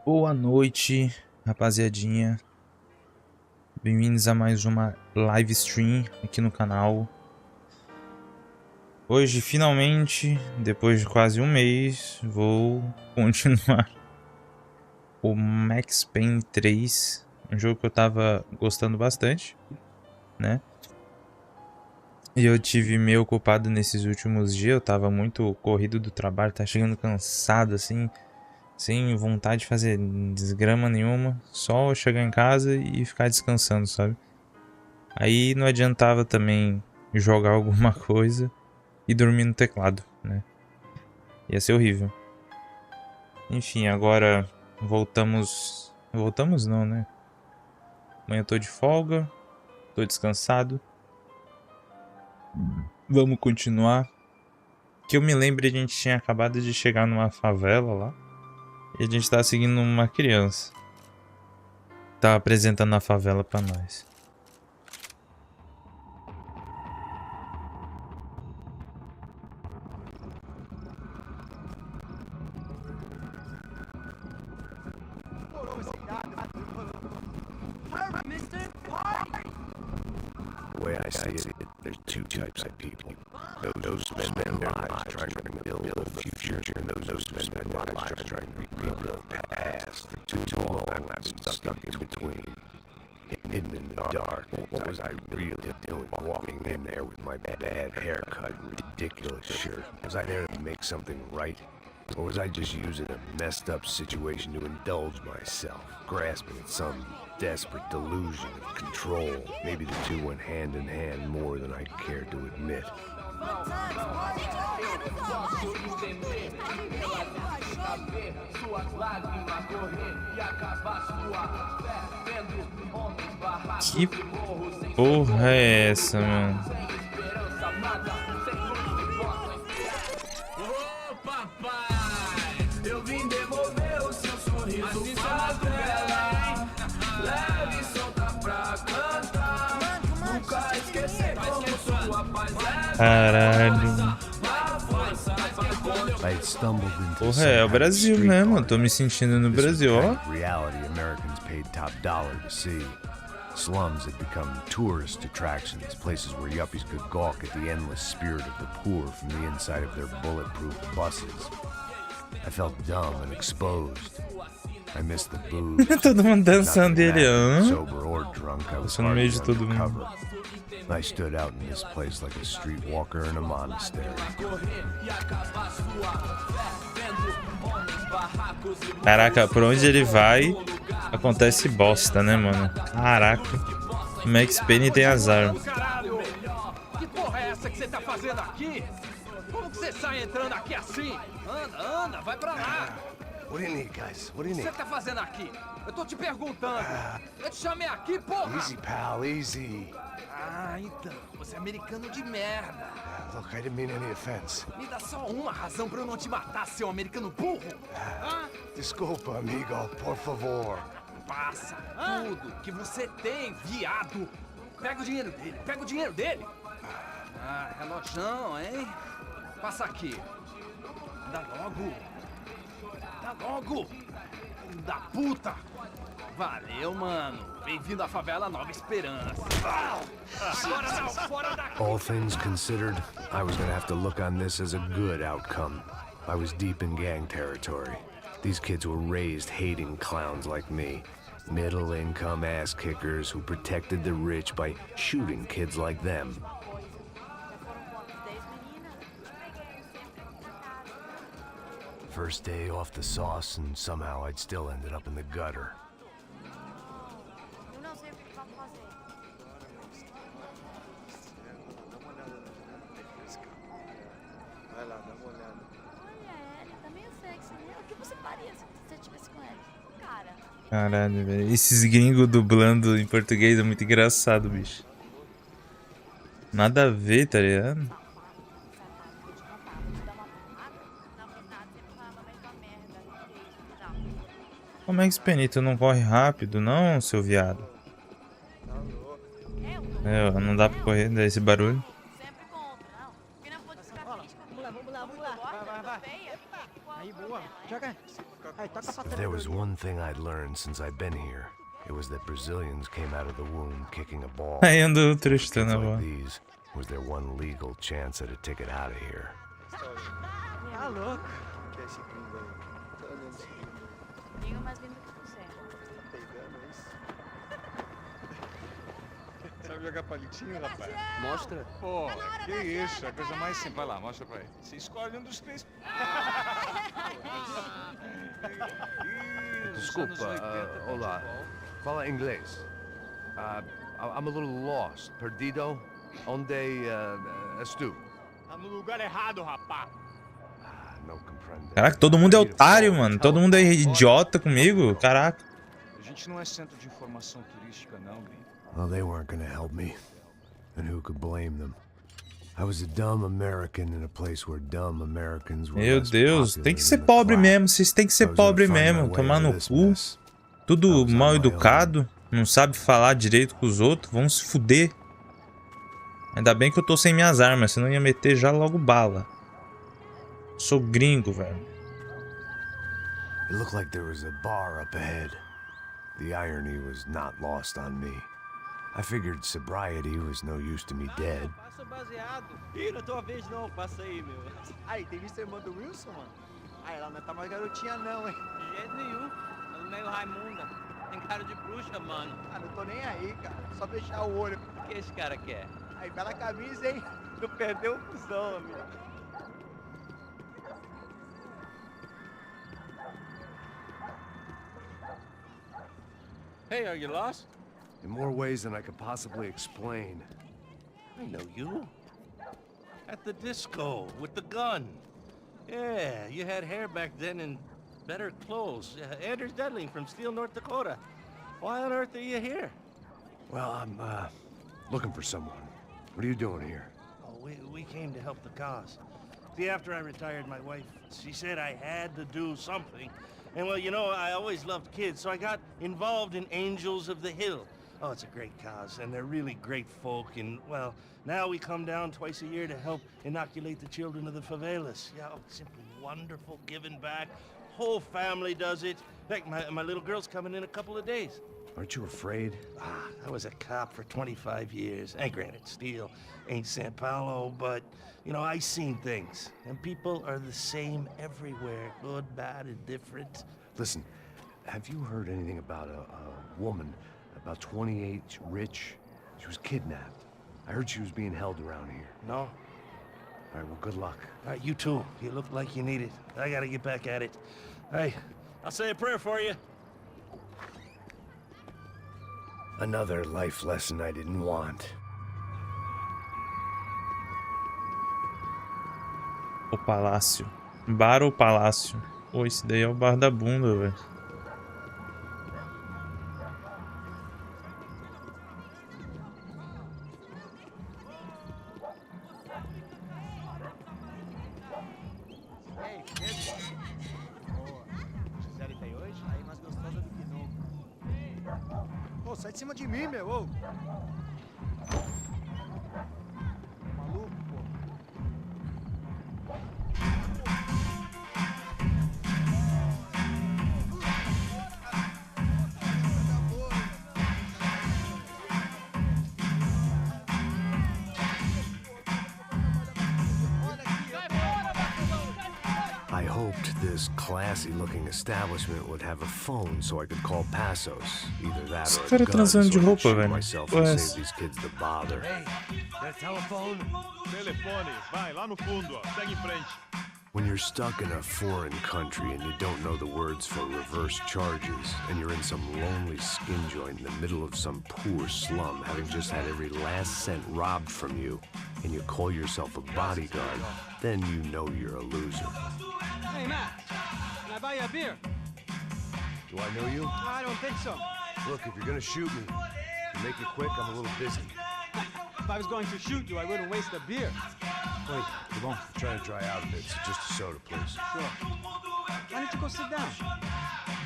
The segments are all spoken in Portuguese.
Boa noite, rapaziadinha. Bem-vindos a mais uma live stream aqui no canal. Hoje, finalmente, depois de quase um mês, vou continuar o Max Payne 3, um jogo que eu tava gostando bastante, né? E eu tive meio ocupado nesses últimos dias, eu tava muito corrido do trabalho, tá chegando cansado assim, sem vontade de fazer desgrama nenhuma, só chegar em casa e ficar descansando, sabe? Aí não adiantava também jogar alguma coisa e dormir no teclado, né? Ia ser horrível. Enfim, agora voltamos... Voltamos não, né? Amanhã eu tô de folga, tô descansado. Vamos continuar. Que eu me lembro, a gente tinha acabado de chegar numa favela lá. E a gente tá seguindo uma criança. Tá apresentando a favela pra nós. The way I see it, there's two types of people. Those who spend their lives trying to build a future, and those who spend their lives trying to rebuild the past. For too long, I've been stuck in between. Hidden in the dark. What was I really doing walking in there with my bad haircut and ridiculous shirt? Was I there to make something right? Or was I just using a messed up situation to indulge myself, grasping at some desperate delusion of control? Maybe the two went hand in hand more than I care to admit. Que porra é essa, mano? Caralho. Porra, é o Brasil, né, mano? Tô me sentindo no Brasil, ó. Slums had become tourist attractions, places where yuppies could gawk at the endless spirit of the poor from the inside of their bulletproof buses. I felt dumb and exposed. I missed the booze. Todo mundo dançando ele, sober or drunk, I was no meio de hardly todo mundo. undercover. I stood out in this place like a streetwalker in a monastery. Caraca, por onde ele vai, acontece bosta, né, mano? Caraca. O Max Payne tem azar. Que porra é essa que você tá fazendo aqui? Como que você sai entrando aqui assim? Anda, vai pra lá. What do you need, guys? What do you O que need? você tá fazendo aqui? Eu tô te perguntando. Eu te chamei aqui, porra. Easy, pal, easy. Ah, então. Você é americano de merda. Look, I didn't mean any offense. Me dá só uma razão pra eu não te matar, seu americano burro. Desculpa, amigo, por favor. Passa tudo que você tem, viado. Pega o dinheiro dele. Ah, relojão, hein? Passa aqui. Dá logo. Filho da puta. Valeu, mano. Bem-vindo à favela Nova Esperança. Agora não, fora daqui. All things considered, I was gonna have to look on this as a good outcome. I was deep in gang territory. These kids were raised hating clowns like me. Middle-income ass-kickers who protected the rich by shooting kids like them. First day off the sauce, and somehow I'd still ended up in the gutter. Caralho, velho. Esses gringos dublando em português é muito engraçado, bicho. Nada a ver, tá ligado? Como é que esse Penito não corre rápido, não, seu viado? É, não dá pra correr desse barulho. vamos lá. Vai. Aí, boa. Joga. Aí, toca pra If there was one thing I'd learned since I've been here, it was that Brazilians came out of the womb kicking a ball. Aí andou tristando Kids a like bola. these was their one legal chance at a ticket out of here. Tá louco. Tenho mais lindo que você. Sabe jogar palitinho, rapaz? Mostra. Pô, que isso, é a coisa mais simples. Vai lá, mostra pra ele. Você escolhe um dos três. Desculpa, olá. Fala inglês. I'm a little lost. Perdido? Onde estou? Tá no lugar errado, rapá. Não compreendo. Caraca, todo mundo é otário, mano. Todo mundo é idiota comigo. Caraca. A gente não é centro de informação turística, não, gringo. Well, they weren't gonna help me. And who could blame them? I was a dumb American in a place where dumb Americans were Meu less Deus, popular tem que than ser the pobre class. mesmo. Vocês têm que I ser was gonna pobre find my mesmo. way Tomar out no of this cu. mess. Tudo mal educado. Não sabe falar direito com os outros. Vão se fuder. Ainda bem que eu tô sem minhas armas. Senão ia meter já logo bala. Sou gringo, velho. It looked like there was a bar up ahead. The irony was not lost on me. I figured sobriety was no use to me dead. Passa baseado. Ih, não é tua vez não. Passa aí, meu. Aí, tem visto a irmã do Wilson, mano? Aí, ela não tá mais garotinha não, hein? De jeito nenhum. Ela é meio Raimunda. Tem cara de bruxa, mano. Ah, não tô nem aí, cara. Só fechar o olho. O que esse cara quer? Aí, bela camisa, hein? Não perdeu o cuzão, amigo. Hey, are you lost? In more ways than I could possibly explain. I know you. At the disco with the gun. Yeah, you had hair back then and better clothes. Anders Dudling from Steele, North Dakota. Why on earth are you here? Well, I'm looking for someone. What are you doing here? Oh, we came to help the cause. See, after I retired, my wife, she said I had to do something. And well, you know, I always loved kids, so I got involved in Angels of the Hill. Oh, it's a great cause, and they're really great folk, and well, now we come down twice a year to help inoculate the children of the favelas. Yeah, oh, simply wonderful, giving back. Whole family does it. In fact, my little girl's coming in a couple of days. Aren't you afraid? I was a cop for 25 years. And granted, Steele ain't San Paulo, but, you know, I seen things. And people are the same everywhere. Good, bad, indifferent. Listen, have you heard anything about a woman, about 28, rich? She was kidnapped. I heard she was being held around here. No? All right, well, good luck. All right, you too. You look like you need it. I gotta get back at it. Hey, I'll say a prayer for you. Another life lesson I didn't want. O palácio. Bar ou palácio? Pô, esse daí é o bar da bunda, velho. Ei, Pedro. Boa. Gisele tá aí hoje? Aí, mais gostosa do que nunca. Ô, sai de cima de mim, meu. Ô. Maluco, pô. I hoped this classy-looking establishment would have a phone so I could call Passos. Either that Esse or a cara gun transando de so I could roupa, shoot velho. myself Pô, and é save essa? these kids the bother. Hey, that telephone? Telefone, vai lá no fundo, ó. Segue em frente. When you're stuck in a foreign country and you don't know the words for reverse charges, and you're in some lonely skin joint in the middle of some poor slum, having just had every last cent robbed from you, and you call yourself a bodyguard, then you know you're a loser. Hey, Matt. Can I buy you a beer? Do I know you? I don't think so. Look, if you're gonna shoot me, make it quick, I'm a little busy. If I was going to shoot you, I wouldn't waste a beer. Wait, come on. I'm trying to dry out a bit, so just a soda, please. Sure. Why don't you go sit down?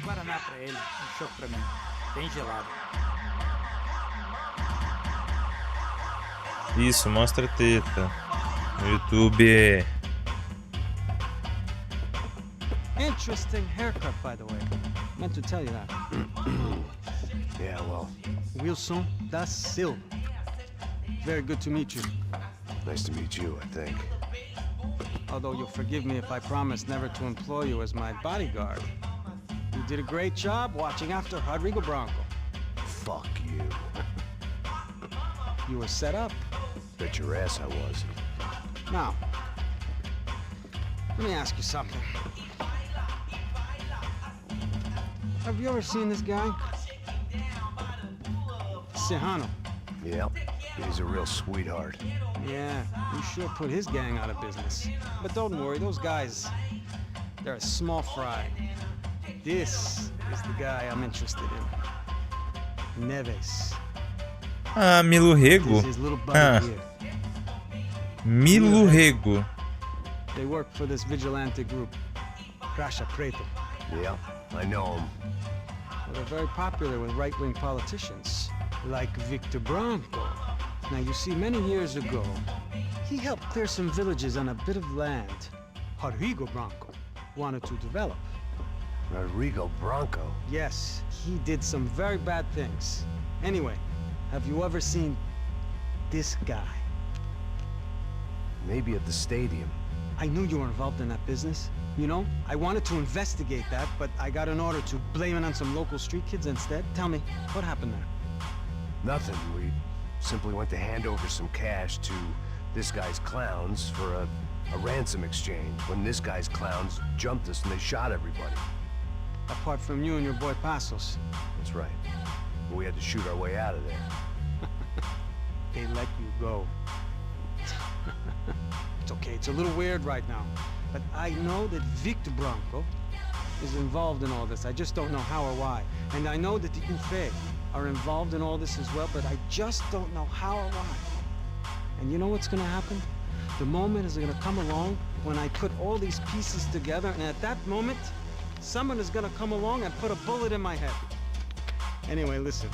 Guaraná pra ele, choco pra mim. Bem gelado. Isso, mostra a teta. No YouTube. Interesting haircut, by the way. Meant to tell you that. Yeah, well, Wilson da Silva. Very good to meet you. nice to meet you, I think. Although you'll forgive me if I promise never to employ you as my bodyguard. You did a great job watching after Rodrigo Branco. Fuck you. You were set up. Bet your ass I was. Now, let me ask you something. Have you ever seen this guy? Serrano. Yep, he's a real sweetheart. Yeah, you sure put his gang out of business. But don't worry, those guys, they're a small fry. This is the guy I'm interested in. Neves. Ah, Milurrego. This is his little buddy Ah. here. Milurrego. They work for this vigilante group, Caixa Preto. Yep, I know him. Well, they're very popular with right-wing politicians, like Victor Branco. Now, you see, many years ago, he helped clear some villages on a bit of land Rodrigo Branco wanted to develop. Rodrigo Branco. Yes, he did some very bad things. Anyway, have you ever seen this guy? Maybe at the stadium. I knew you were involved in that business. You know, I wanted to investigate that, but I got an order to blame it on some local street kids instead. Tell me, what happened there? Nothing. We simply went to hand over some cash to this guy's clowns for a ransom exchange when this guy's clowns jumped us and they shot everybody. Apart from you and your boy Passos. That's right. But we had to shoot our way out of there. They let you go. It's okay, it's a little weird right now. But I know that Victor Branco is involved in all this. I just don't know how or why. And I know that the UFE are involved in all this as well, but I just don't know how or why. And you know what's gonna happen? The moment is gonna come along when I put all these pieces together, and at that moment, someone is gonna come along and put a bullet in my head. Anyway, listen.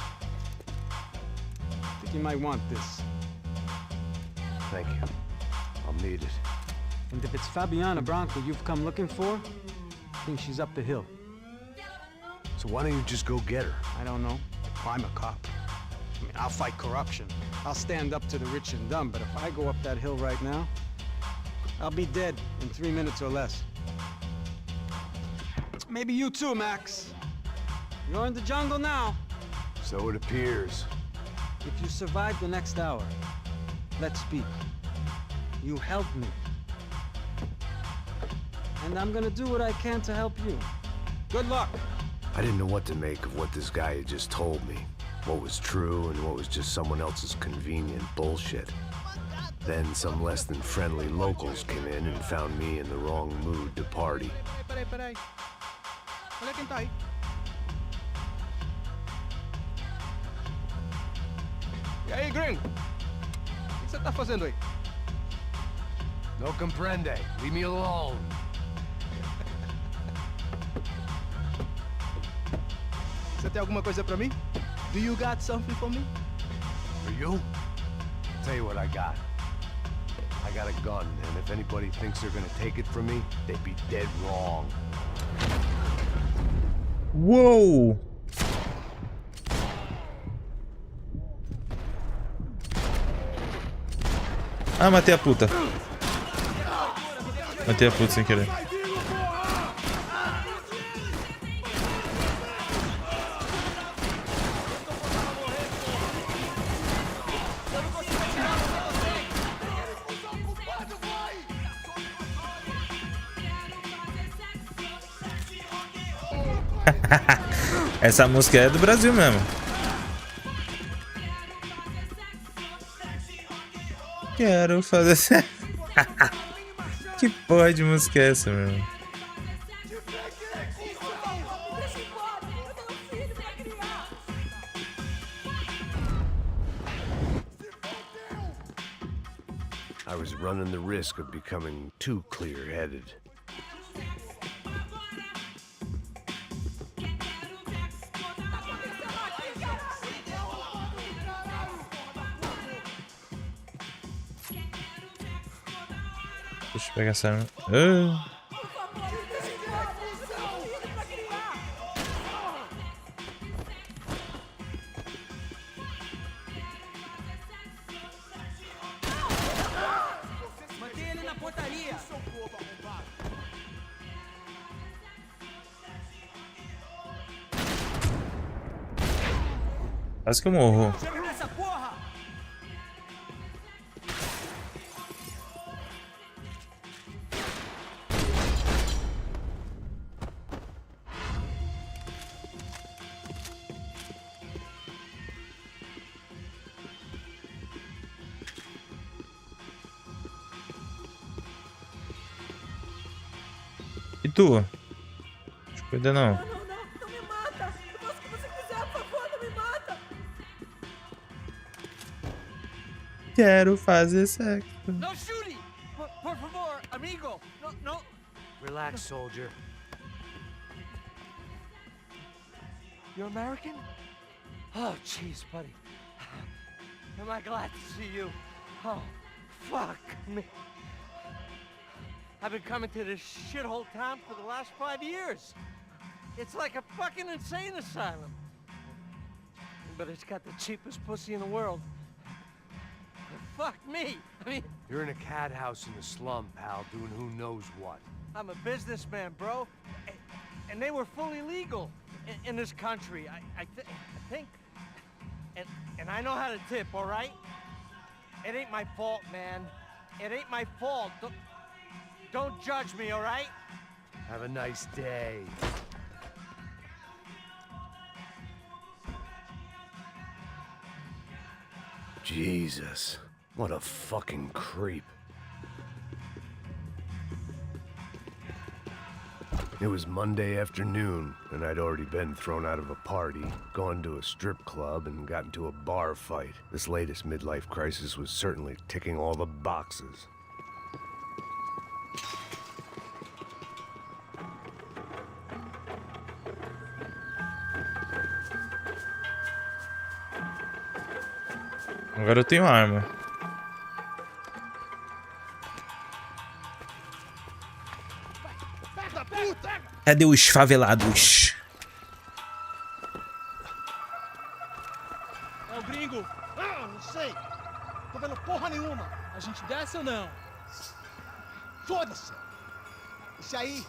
I think you might want this. Thank you. I'll need it. And if it's Fabiana Branco you've come looking for, I think she's up the hill. So why don't you just go get her? I don't know. I'm a cop. I mean, I'll fight corruption. I'll stand up to the rich and dumb, but if I go up that hill right now, I'll be dead in 3 minutes or less. Maybe you too, Max. You're in the jungle now. So it appears. If you survive the next hour, let's speak. You helped me. And I'm gonna do what I can to help you. Good luck. I didn't know what to make of what this guy had just told me. What was true and what was just someone else's convenient bullshit. Then some less than friendly locals came in and found me in the wrong mood to party. Peraí. Olha quem tá aí. E aí, gringo? O que você tá fazendo aí? No comprende. Leave me alone. Você tem alguma coisa pra mim? Do you got something for me? For you? Tell you what I got. I got a gun, and if anybody thinks they're gonna take it from me, they'd be dead wrong. Uou! Ah, matei a puta. Matei a puta sem querer. Essa música é do Brasil mesmo. Quero fazer. Que porra de música é essa, meu? I was running the risk of becoming too clear-headed. Deixa eu pegar essa. Ah. na portaria. Quase que eu morro. Chega nessa porra! E tu? Deixa eu cuidar não. Não me mata! Eu faço o que você quiser, por favor, não me mata! Quero fazer sexo. No shooting! Por favor, amigo! No. Relax, soldier. You're American? Oh, jeez, buddy. Am I glad to see you? Oh, fuck me. I've been coming to this shithole town for the last 5 years. It's like a fucking insane asylum. But it's got the cheapest pussy in the world. Fuck me. I mean, You're in a cat house in the slum, pal, doing who knows what. I'm a businessman, bro. And they were fully legal in this country. I think. And I know how to tip, all right? It ain't my fault, man. It ain't my fault. Don't judge me, all right? Have a nice day. Jesus, what a fucking creep. It was Monday afternoon, and I'd already been thrown out of a party, gone to a strip club, and got into a bar fight. This latest midlife crisis was certainly ticking all the boxes. Agora eu tenho arma. Cadê os favelados? É o gringo. Ah, não sei. Tô vendo porra nenhuma. A gente desce ou não? Foda-se. Isso aí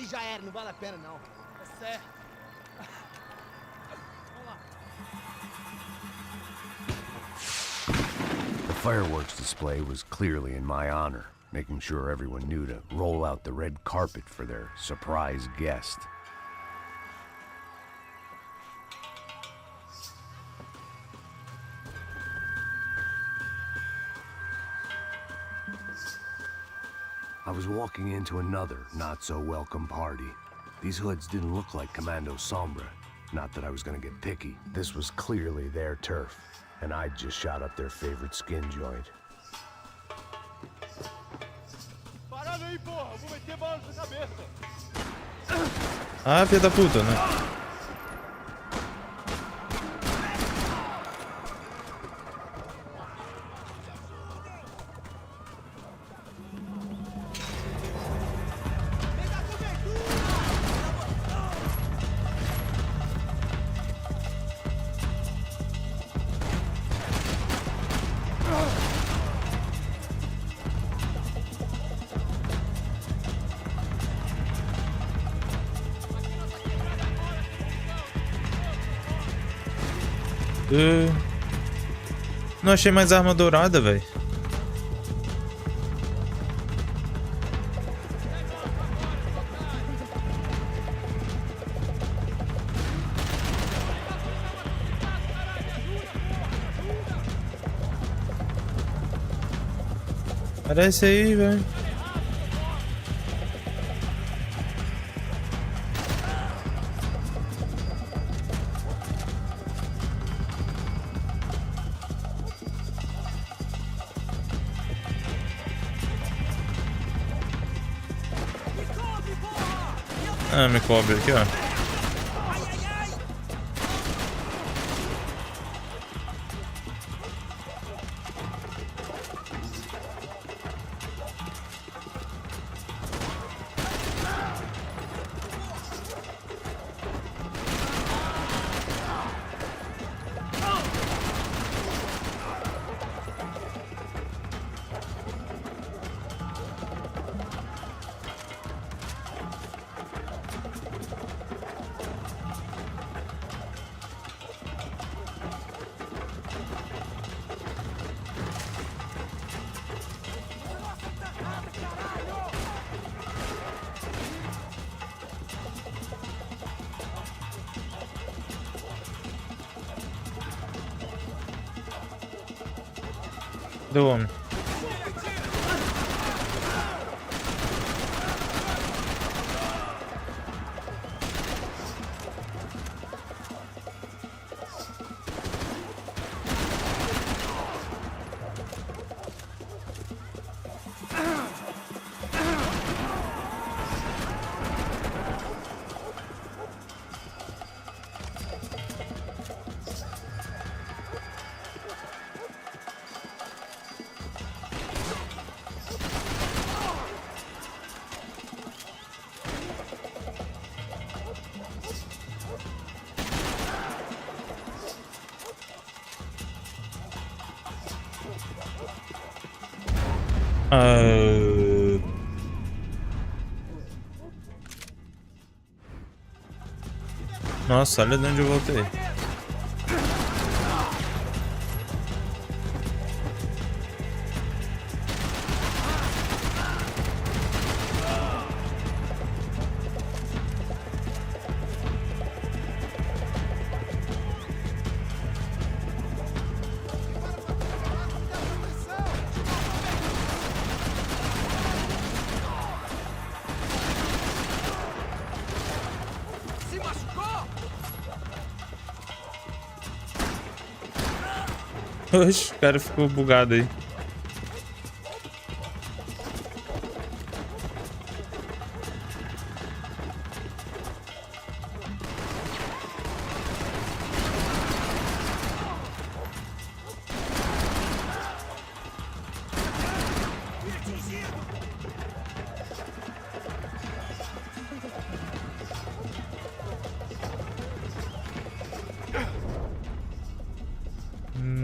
já era, não vale a pena não. É certo. Vamos lá. The fireworks display was clearly in my honor, making sure everyone knew to roll out the red carpet for their surprise guest. I was walking into another not-so-welcome party. These hoods didn't look like Commando Sombra. Not that I was gonna get picky. This was clearly their turf, and I'd just shot up their favorite skin joint. Parada aí, porra! Eu vou meter bala na sua cabeça! Ah, filha da puta, né? Não achei mais arma dourada, velho. Parece aí, velho. Ah, me cobre aqui, ó. Cadê o homem? Nossa, olha de onde eu voltei. Se machucou? Oxe, o cara ficou bugado aí.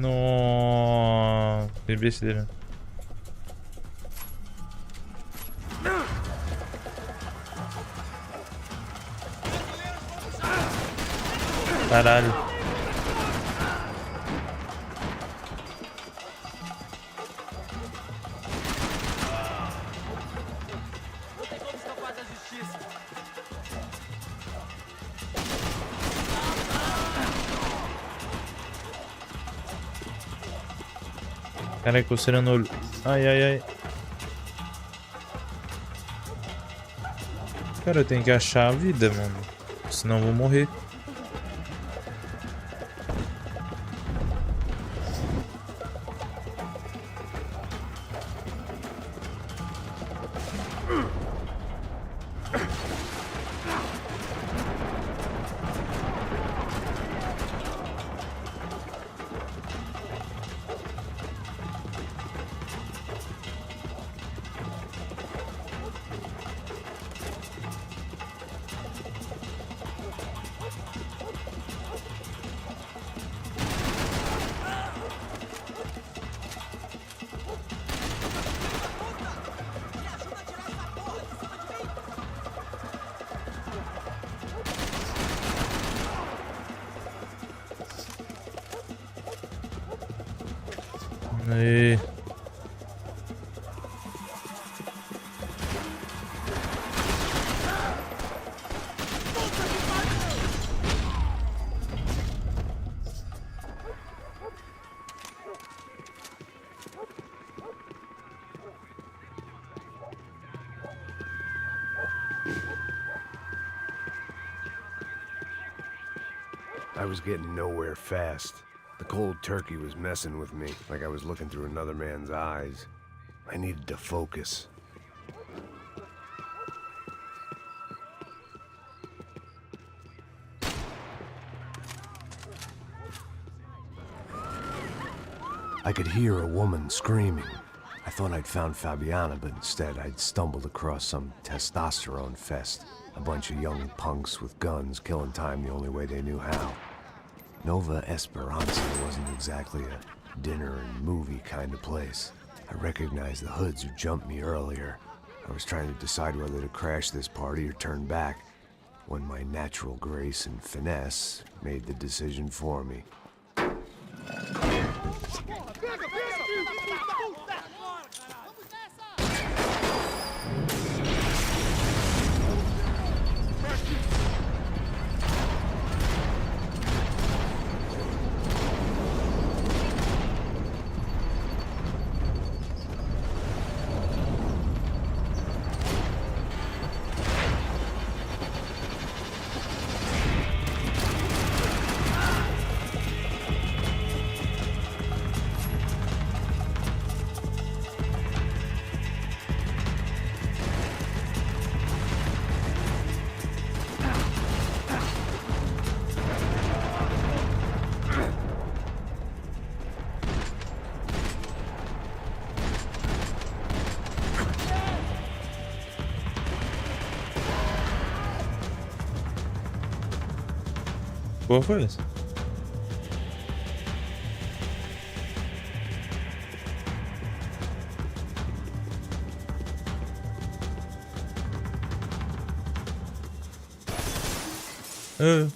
Nossa, que besteira. Caralho. Não tem como escapar da justiça. Caralho, coceirando o olho. Ai, ai, ai. Cara, eu tenho que achar a vida, mano. Senão eu vou morrer. Aí. I was getting nowhere fast. The cold turkey was messing with me, like I was looking through another man's eyes. I needed to focus. I could hear a woman screaming. I thought I'd found Fabiana, but instead I'd stumbled across some testosterone fest. A bunch of young punks with guns killing time the only way they knew how. Nova Esperanza wasn't exactly a dinner and movie kind of place. I recognized the hoods who jumped me earlier. I was trying to decide whether to crash this party or turn back, when my natural grace and finesse made the decision for me. Qual foi essa? Ah.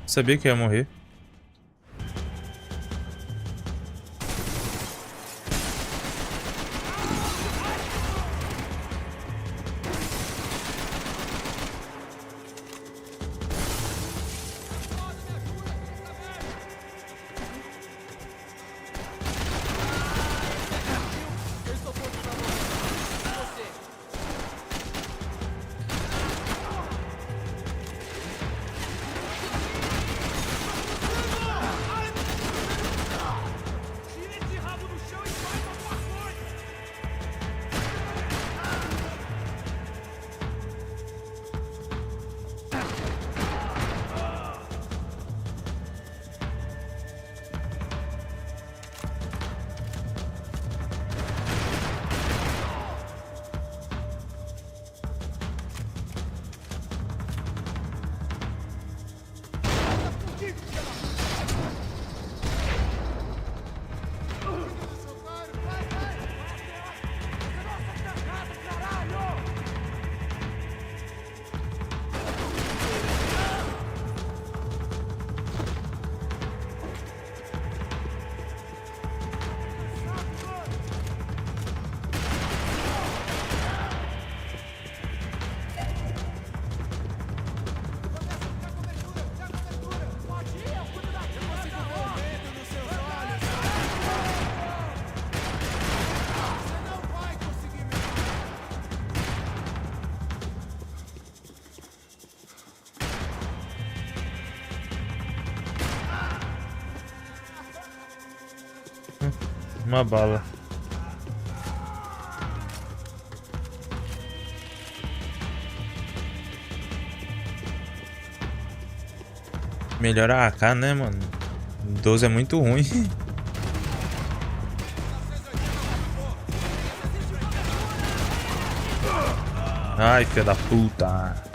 Sabia que ia morrer. Uma bala. Melhor a AK, né, mano? 12 é muito ruim. Ai, filha da puta.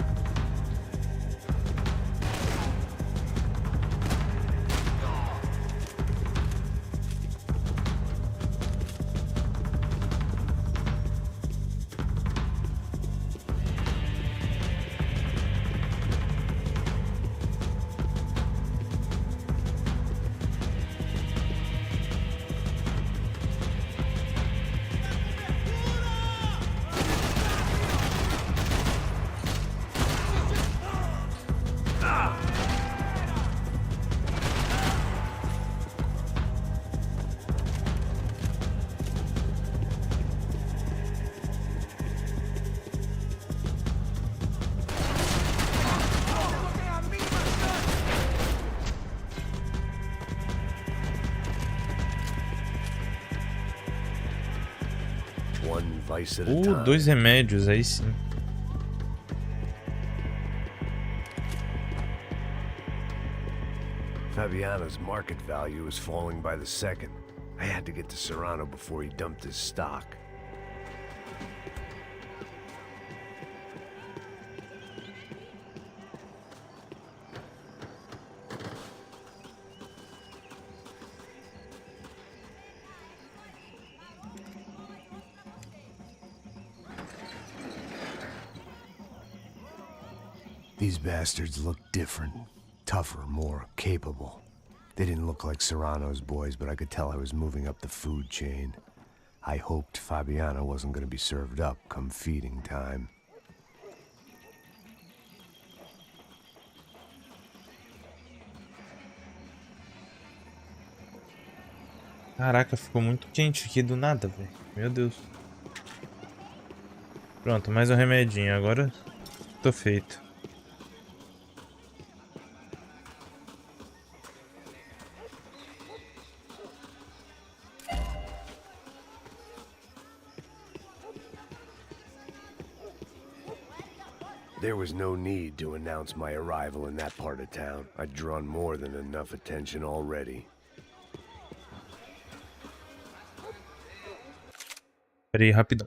One vice at a time. 2 remédios, aí sim. Fabiano's market value is falling by the second. I had to get to Serrano before he dumped his stock. These bastards look different, tougher, more capable. They didn't look like Serrano's boys, but I could tell I was moving up the food chain. I hoped Fabiano wasn't going to be served up come feeding time. Caraca, ficou muito quente aqui do nada, velho. Meu Deus. Pronto, mais um remedinho. Agora tô feito. There was no need to announce my arrival in that part of town. I'd drawn more than enough attention already. Pera aí, rapidão.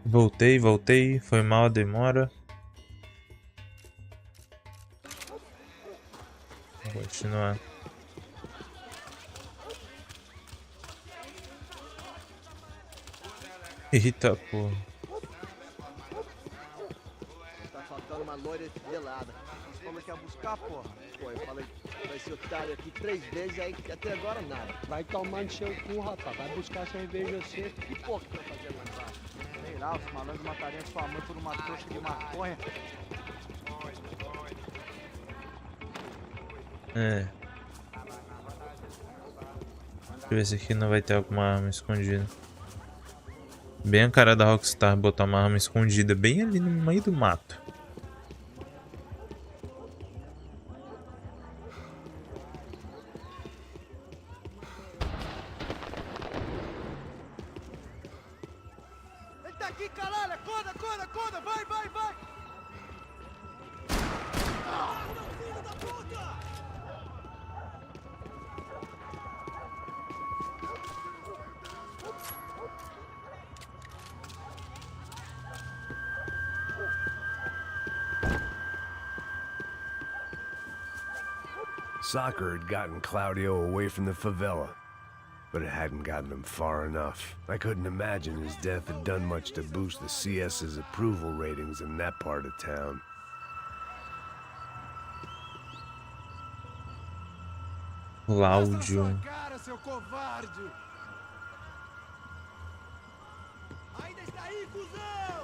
Voltei. Foi mal a demora. Vou continuar. Eita porra. Tá faltando uma loira gelada. Como é que ia buscar, porra? Pô, eu falei pra esse otário aqui 3 vezes, aí até agora nada. Vai tomando seu cu, rapaz. Vai buscar cerveja você. E porra que tá fazendo lá embaixo? Sei lá, os malandros matariam sua mãe por uma trouxa de maconha. É. Deixa eu ver se aqui não vai ter alguma arma escondida. Bem a cara da Rockstar botar uma arma escondida bem ali no meio do mato. Ele tá aqui, caralho! Acorda! Vai! Filho da puta! Soccer had gotten Claudio away from the favela, but it hadn't gotten him far enough. I couldn't imagine his death had done much to boost the CS's approval ratings in that part of town. Cláudio. Cara, seu covarde! Ainda está aí, cuzão!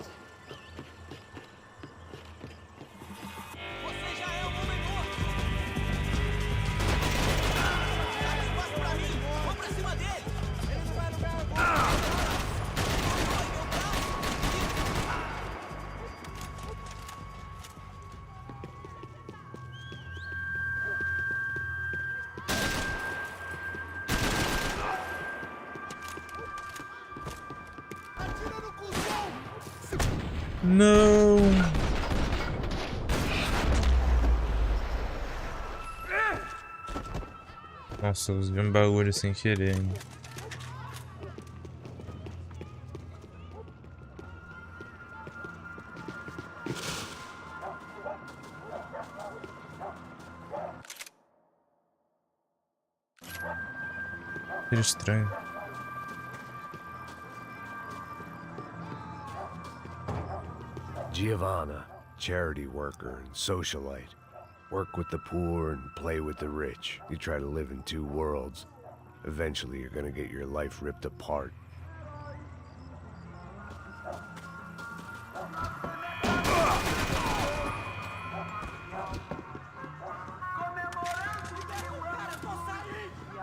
Você já é o homem morto! Dá espaço pra mim! Vamos pra cima dele! Ele não vai lugar algum! Não! Nossa, eu usei um bagulho sem querer ainda. Cheiro estranho. Giovanna, charity worker and socialite. Work with the poor and play with the rich. You try to live in two worlds. Eventually, you're gonna get your life ripped apart.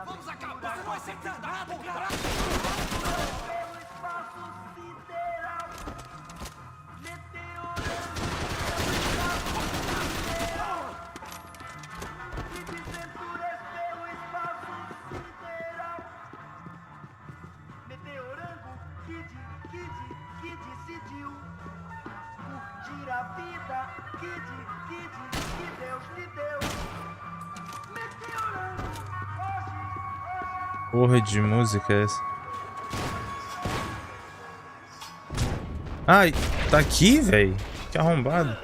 Vamos acabar com esse filho da puta! Que decidiu curtir a vida, que Deus lhe deu. Meteorando, hoje. Porra de música é essa? Ai, tá aqui, velho? Que arrombado.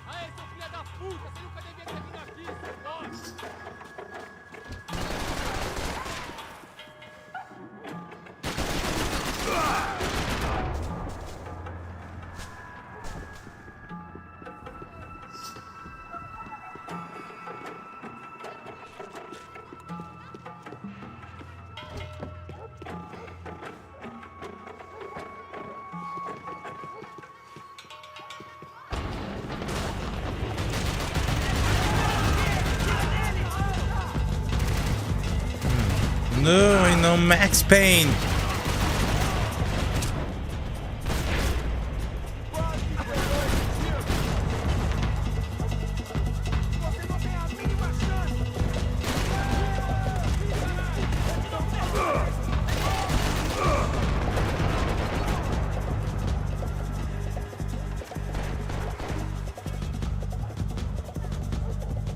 Aê, seu filho da puta! Você nunca devia ter vindo aqui, seu bosta! Não, e não Max Payne.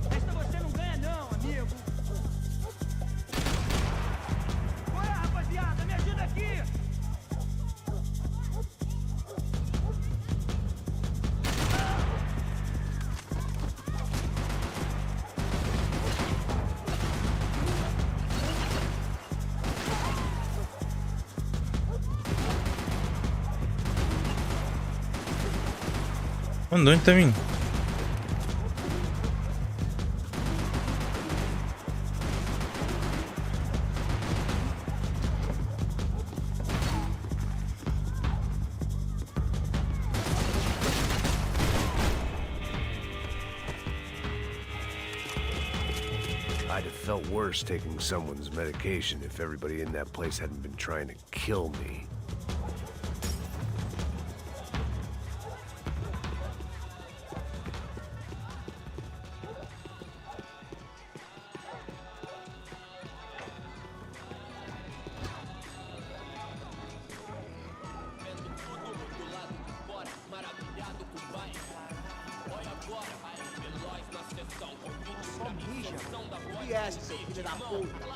Esta você não ganha não, amigo. Qual é, rapaziada? Me ajuda aqui. Onde tá vindo? I'd have felt worse taking someone's medication if everybody in that place hadn't been trying to kill me. Que é esse, seu filho da puta?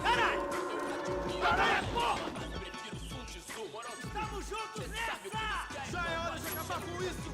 Caralho! Caralho, porra! Estamos juntos nessa! Já é hora de acabar com isso!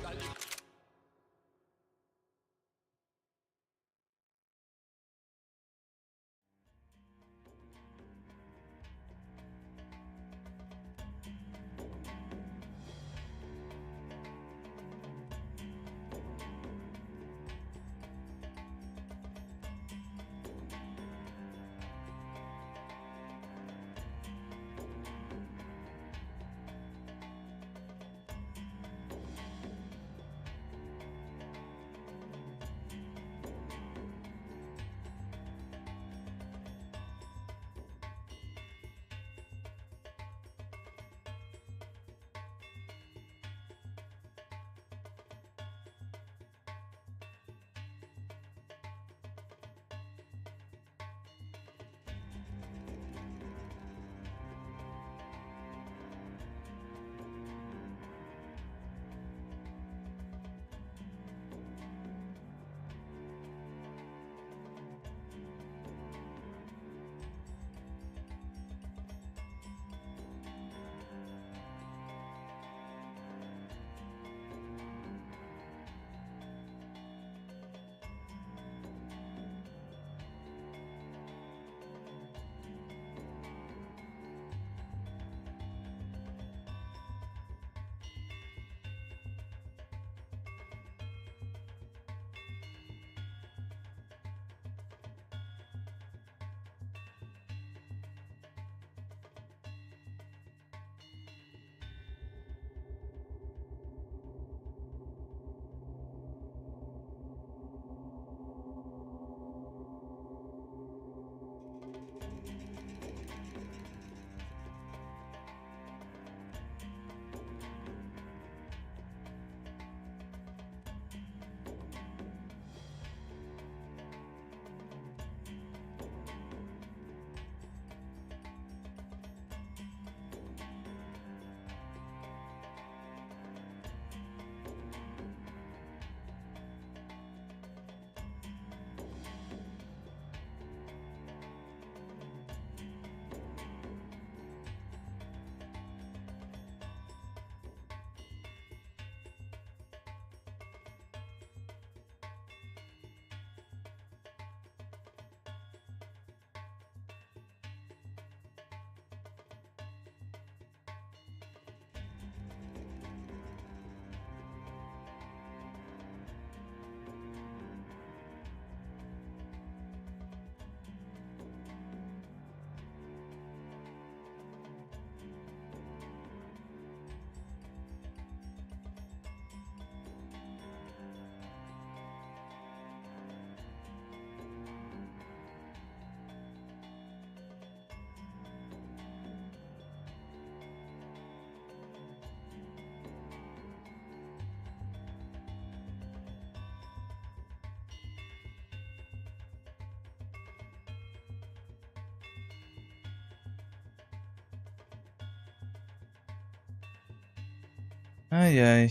Ai, ai.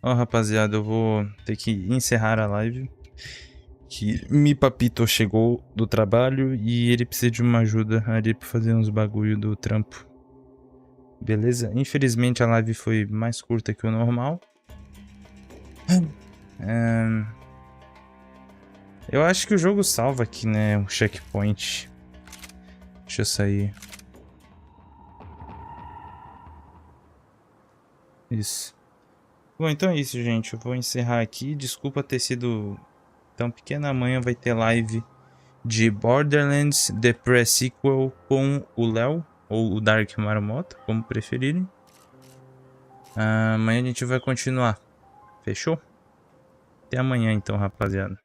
Ó, rapaziada, eu vou ter que encerrar a live. Que mi papito chegou do trabalho e ele precisa de uma ajuda ali pra fazer uns bagulho do trampo. Beleza? Infelizmente a live foi mais curta que o normal. Eu acho que o jogo salva aqui, né? O checkpoint. Deixa eu sair. Isso. Bom, então é isso, gente. Eu vou encerrar aqui. Desculpa ter sido tão pequena. Amanhã vai ter live de Borderlands The Pre-Sequel com o Léo. Ou o Dark Marmota, como preferirem. Amanhã a gente vai continuar. Fechou? Até amanhã então, rapaziada.